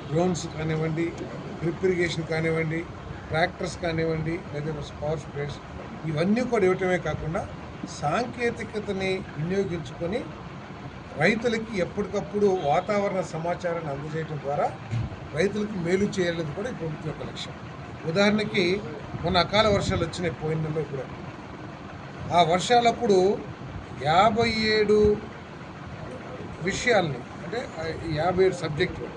Drones కానివ్వండి, drip irrigation కానివ్వండి, tractors కానివ్వండి, లేదా పవర్ స్ప్రేస్ ఇవన్నీ కూడా ఇవ్వటమే కాకుండా సాంకేతికతని వినియోగించుకొని రైతులకి ఎప్పటికప్పుడు వాతావరణ సమాచారాన్ని అందజేయడం ద్వారా రైతులకు మేలు చేయాలనేది కూడా ఈ ప్రభుత్వం యొక్క లక్ష్యం. ఉదాహరణకి మొన్న అకాల వర్షాలు వచ్చినాయి పోయిన నెలలో కూడా. ఆ వర్షాలప్పుడు 57 విషయాల్ని అంటే 57 సబ్జెక్టులు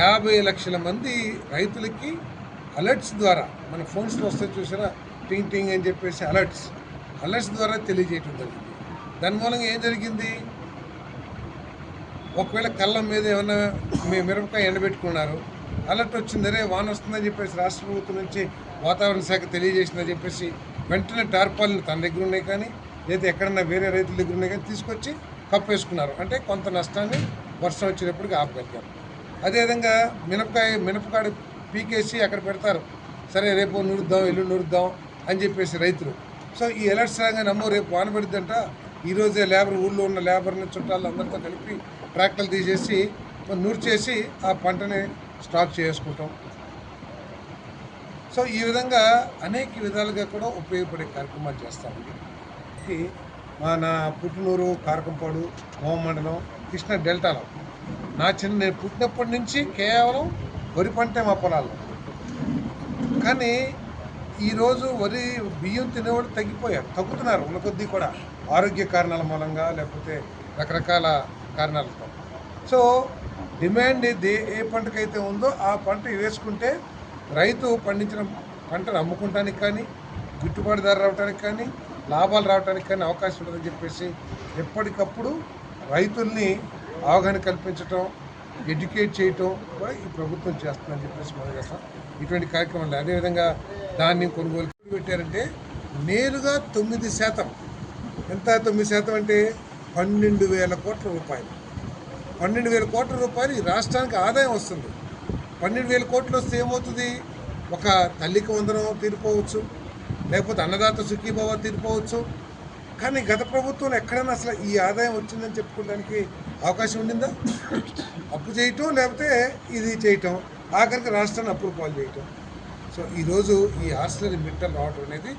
50 లక్షల మంది రైతులకి అలర్ట్స్ ద్వారా మన ఫోన్స్లో వస్తే చూసారా టింగ్ టింగ్ అని చెప్పేసి అలర్ట్స్ ద్వారా తెలియజేయటం జరిగింది. దాని మూలంగా ఏం జరిగింది, ఒకవేళ కళ్ళం మీద ఏమన్నా మిరపకాయ ఎండబెట్టుకున్నారు, అలర్ట్ వచ్చిందరే వాన వస్తుందని చెప్పేసి రాష్ట్ర ప్రభుత్వం నుంచి వాతావరణ శాఖ తెలియజేసిందని చెప్పేసి వెంటనే టార్పాలిన్ తన దగ్గర ఉన్నాయి కానీ లేదా ఎక్కడన్నా వేరే రైతుల దగ్గర ఉన్నాయి కానీ తీసుకొచ్చి కప్పేసుకున్నారు. అంటే కొంత నష్టాన్ని వర్షం వచ్చేటప్పటికి ఆపగలిగారు. అదేవిధంగా మినపకాయ పీకేసి అక్కడ పెడతారు, సరే రేపు నూరుద్దాం ఎల్లుండి నూరుద్దాం అని చెప్పేసి రైతులు. సో ఈ అలర్ట్స్ రాగానే నమ్మో రేపు వాన పడిద్దంట, ఈరోజే ఊళ్ళో ఉన్న లేబర్ని చుట్టాలు అందరితో కలిపి ట్రాక్టర్లు తీసేసి నూరు చేసి ఆ పంటని స్టాక్ చేసుకుంటాం. సో ఈ విధంగా అనేక విధాలుగా కూడా ఉపయోగపడే కార్యక్రమాలు చేస్తామండి. నా పుట్టినూరు కారకంపాడు మండలం కృష్ణా డెల్టాలో నేను పుట్టినప్పటి నుంచి కేవలం వరి పంటే మా పొలాల్లో. కానీ ఈరోజు బియ్యం తినేవాళ్ళు తగ్గుతున్నారు ఉన్న కొద్దీ కూడా, ఆరోగ్య కారణాల మూలంగా లేకపోతే రకరకాల కారణాలతో. సో డిమాండ్ ఏ పంటకైతే ఉందో ఆ పంట వేసుకుంటే రైతు పండించిన పంటను అమ్ముకోవడానికి కానీ, గిట్టుబాటు ధర రావడానికి కానీ, లాభాలు రావడానికి కానీ అవకాశం ఉంటుందని చెప్పేసి ఎప్పటికప్పుడు రైతుల్ని అవగాహన కల్పించడం, ఎడ్యుకేట్ చేయటం కూడా ఈ ప్రభుత్వం చేస్తుందని చెప్పేసి మనం చేస్తాం. ఇటువంటి కార్యక్రమాలు అదేవిధంగా ధాన్యం కొనుగోలు పెట్టారంటే నేరుగా 9%. ఎంత 9% అంటే 12,000 కోట్ల రూపాయలు. 12,000 కోట్ల రూపాయలు ఈ రాష్ట్రానికి ఆదాయం వస్తుంది. 12,000 కోట్లు వస్తే ఏమవుతుంది, ఒక తల్లికి వందనం తీరిపోవచ్చు, లేకపోతే అన్నదాత సుఖీభావ తీరిపోవచ్చు. కానీ గత ప్రభుత్వంలో ఎక్కడైనా అసలు ఈ ఆదాయం వచ్చిందని చెప్పుకోవడానికి అవకాశం ఉండిందా? అప్పు చేయటం లేకపోతే ఇది చేయటం, ఆఖరికి రాష్ట్రాన్ని అప్పులు పాలు చేయటం. సో ఈరోజు ఈ హాస్టల్ మిట్టలు రావడం అనేది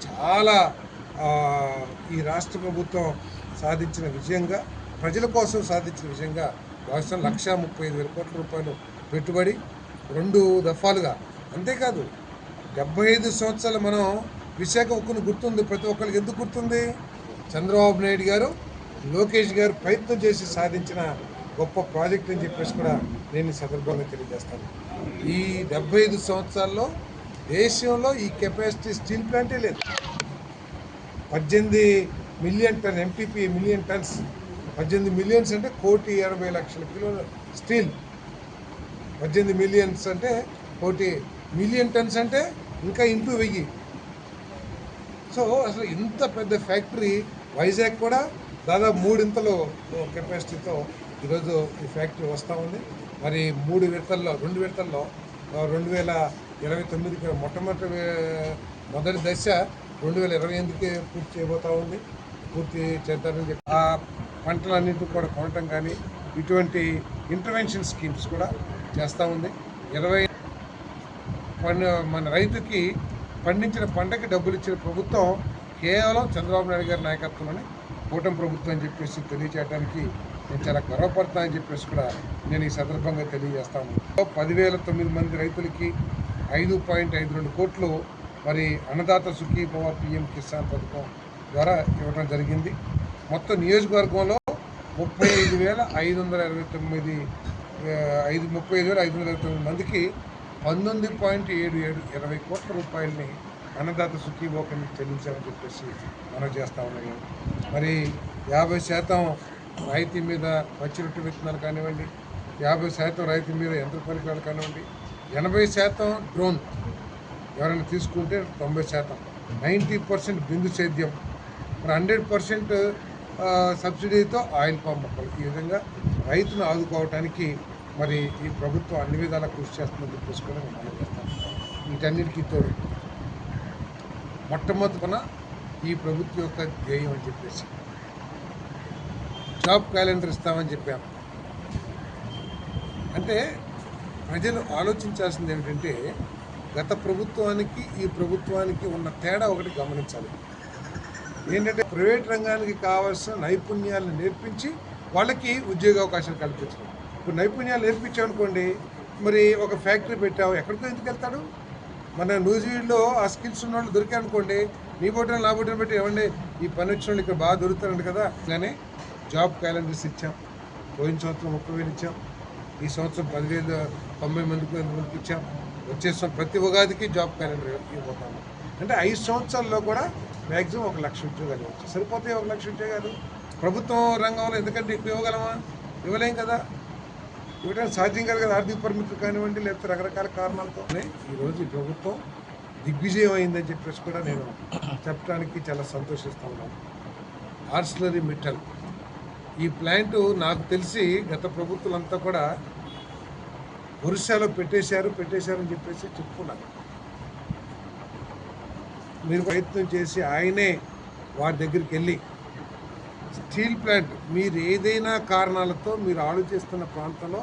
చాలా ఈ రాష్ట్ర ప్రభుత్వం సాధించిన విజయంగా, ప్రజల కోసం సాధించిన విజయంగా రాష్ట్రం 1,35,000 కోట్ల రూపాయలు పెట్టుబడి 2 దఫాలుగా. అంతేకాదు 75 సంవత్సరాలు మనం విశాఖ ఉక్కును గుర్తుంది ప్రతి ఒక్కరికి. ఎందుకు గుర్తుంది? చంద్రబాబు నాయుడు గారు, లోకేష్ గారు ప్రయత్నం చేసి సాధించిన గొప్ప ప్రాజెక్ట్ అని చెప్పేసి కూడా నేను ఈ సందర్భంగా తెలియజేస్తాను. ఈ 75 సంవత్సరాల్లో దేశంలో ఈ కెపాసిటీ స్టీల్ ప్లాంటే లేదు. 18 మిలియన్ టన్ ఎంపీపీ మిలియన్ టన్స్, 18 మిలియన్స్ అంటే 1,80,00,000 కిలోల స్టీల్. 18 మిలియన్స్ అంటే 1 మిలియన్ టన్స్ అంటే ఇంకా ఇంటూ 1000. సో అసలు ఇంత పెద్ద ఫ్యాక్టరీ వైజాగ్ కూడా దాదాపు 3 కెపాసిటీతో ఈరోజు ఈ ఫ్యాక్టరీ వస్తూ ఉంది. మరి 2 విడతల్లో 2029కి మొదటి దశ 2028కి పూర్తి చేయబోతూ ఉంది. పూర్తి చేద్దామని చెప్పి ఆ పంటలన్నింటినీ కూడా కొనటం కానీ ఇటువంటి ఇంటర్వెన్షన్ స్కీమ్స్ కూడా చేస్తూ ఉంది. మన రైతుకి పండించిన పంటకి డబ్బులు ఇచ్చిన ప్రభుత్వం కేవలం చంద్రబాబు నాయుడు గారి నాయకత్వంలోని కూటమి ప్రభుత్వం అని చెప్పేసి తెలియజేయడానికి నేను చాలా గర్వపడతానని చెప్పేసి కూడా నేను ఈ సందర్భంగా తెలియజేస్తాను. 10,009 మంది రైతులకి 5.52 కోట్లు మరి అన్నదాత సుఖీభవ పిఎం కిసాన్ పథకం ద్వారా ఇవ్వడం జరిగింది. మొత్తం నియోజకవర్గంలో 35,529 మందికి 19.77 కోట్ల రూపాయలని అన్నదాత సుఖీభవ కింద చెల్లించామని చెప్పేసి మనం చేస్తూ ఉన్నాయి. మరి 50% రాయితీ మీద పచ్చిరొట్టు విత్తనాలు కానివ్వండి, 50% రాయితీ మీద యంత్ర పరికరాలు కానివ్వండి, 80% డ్రోన్ ఎవరైనా తీసుకుంటే 90%, 90% బిందు సేద్యం, మరి 100% సబ్సిడీతో ఆయిల్ పామ్ మొక్కలు. ఈ విధంగా రైతును ఆదుకోవటానికి మరి ఈ ప్రభుత్వం అన్ని విధాలా కృషి చేస్తుందని చెప్పేసి కూడా నేను తెలియజేస్తాను. వీటన్నిటికీ తోడు మొట్టమొదటిన ఈ ప్రభుత్వం యొక్క ధ్యేయం అని చెప్పేసి జాబ్ క్యాలెండర్ ఇస్తామని చెప్పాము. అంటే ప్రజలు ఆలోచించాల్సింది ఏమిటంటే గత ప్రభుత్వానికి ఈ ప్రభుత్వానికి ఉన్న తేడా ఒకటి గమనించాలి. ఏంటంటే ప్రైవేట్ రంగానికి కావాల్సిన నైపుణ్యాలను నేర్పించి వాళ్ళకి ఉద్యోగ అవకాశాలు కల్పించడం. ఇప్పుడు నైపుణ్యాలు నేర్పించామనుకోండి, మరి ఒక ఫ్యాక్టరీ పెట్టావు, ఎక్కడికో ఎందుకు వెళ్తాడు? మన న్యూజిలాండ్లో ఆ స్కిల్స్ ఉన్న వాళ్ళు దొరికాయనుకోండి, నీ బొట్టను నా బొట్టను పెట్టి ఏమండి ఈ పని వచ్చిన వాళ్ళు ఇక్కడ బాగా దొరుకుతారంట కదా. కానీ జాబ్ క్యాలెండర్స్ ఇచ్చాం. పోయిన సంవత్సరం 30,000 ఇచ్చాం, ఈ సంవత్సరం 10,000 90 మందికి ఎంతమందికి ఇచ్చాం. వచ్చే ప్రతి ఉగాదికి జాబ్ క్యాలెండర్ ఇవ్వబోతాము. అంటే 5 సంవత్సరాల్లో కూడా మ్యాక్సిమం 1,00,000 ఉద్యోగాలు ఇవ్వచ్చు. సరిపోతాయి 1,00,000 ఉద్యోగాలు? ప్రభుత్వం రంగంలో ఎందుకంటే ఎక్కువ ఇవ్వగలమా? ఇవ్వలేం కదా. ఇవ్వడానికి సాధ్యం కాదు కదా, ఆర్థిక పరిమితులు కానివ్వండి, లేకపోతే రకరకాల కారణాలతో. ఈరోజు ఈ ప్రభుత్వం దిగ్విజయం అయిందని చెప్పేసి కూడా నేను చెప్పడానికి చాలా సంతోషిస్తూ ఉన్నాను. ఆర్సిలరీ మిట్టల్ ఈ ప్లాంటు నాకు తెలిసి గత ప్రభుత్వాలంతా కూడా ఒరిస్సాలో పెట్టేశారని చెప్పేసి చెప్పుకున్నారు. మీరు ప్రయత్నం చేసి ఆయనే వారి దగ్గరికి వెళ్ళి స్టీల్ ప్లాంట్ మీరు ఏదైనా కారణాలతో మీరు ఆలోచిస్తున్న ప్రాంతంలో